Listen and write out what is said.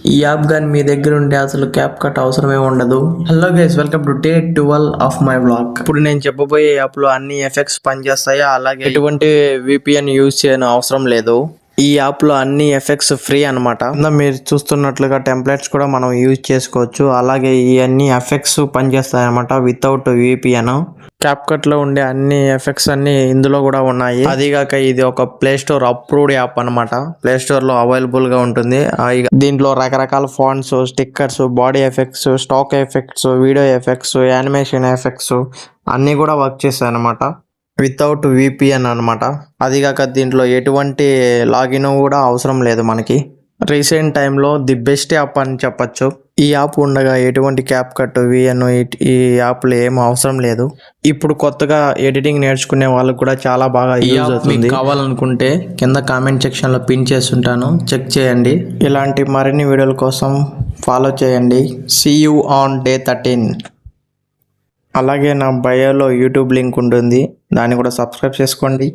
ఈ యాప్ కానీ మీ దగ్గర ఉంటే అసలు క్యాప్ కట్ అవసరమే ఉండదు. Hello guys, welcome to day 12 of my blog. ఇప్పుడు నేను చెప్పబోయే యాప్ లో అన్ని ఎఫెక్ట్స్ పనిచేస్తాయి, అలాగే ఎటువంటి విపిఎన్ యూజ్ చేయని అవసరం లేదు. ఈ యాప్ లో అన్ని ఎఫెక్ట్స్ ఫ్రీ అనమాట. మీరు చూస్తున్నట్లుగా టెంప్లెట్స్ కూడా మనం యూజ్ చేసుకోవచ్చు. అలాగే ఈ అన్ని ఎఫెక్ట్స్ పనిచేస్తాయి అనమాట వితౌట్ విపిఎన్. క్యాప్ కట్ లో ఉండే అన్ని ఎఫెక్ట్స్ అన్ని ఇందులో కూడా ఉన్నాయి. అదిగాక ఇది ఒక ప్లే స్టోర్ అప్రూవ్డ్ యాప్ అనమాట. ప్లే స్టోర్ లో అవైలబుల్ గా ఉంటుంది. దీంట్లో రకరకాల fonts, stickers, body effects, stock effects, video effects, animation effects అన్ని కూడా వర్క్ చేస్తాయి అనమాట వితౌట్ విపిఎన్ అనమాట. అదిగాక దీంట్లో ఎటువంటి లాగిన్ కూడా అవసరం లేదు మనకి. రీసెంట్ టైంలో ది బెస్ట్ యాప్ అని చెప్పొచ్చు. ఈ యాప్ ఉండగా ఎటువంటి క్యాప్ కట్, విఎన్ ఈ యాప్లు ఏం అవసరం లేదు. ఇప్పుడు కొత్తగా ఎడిటింగ్ నేర్చుకునే వాళ్ళకు కూడా చాలా బాగా యూజ్ అవుతుంది. కావాలనుకుంటే కింద కామెంట్ సెక్షన్ లో పిన్ చేస్తుంటాను, చెక్ చేయండి. ఇలాంటి మరిన్ని వీడియోల కోసం ఫాలో చేయండి. See you on day 13. అలాగే నా బయోలో యూట్యూబ్ లింక్ ఉంటుంది, దాన్ని కూడా సబ్స్క్రైబ్ చేసుకోండి.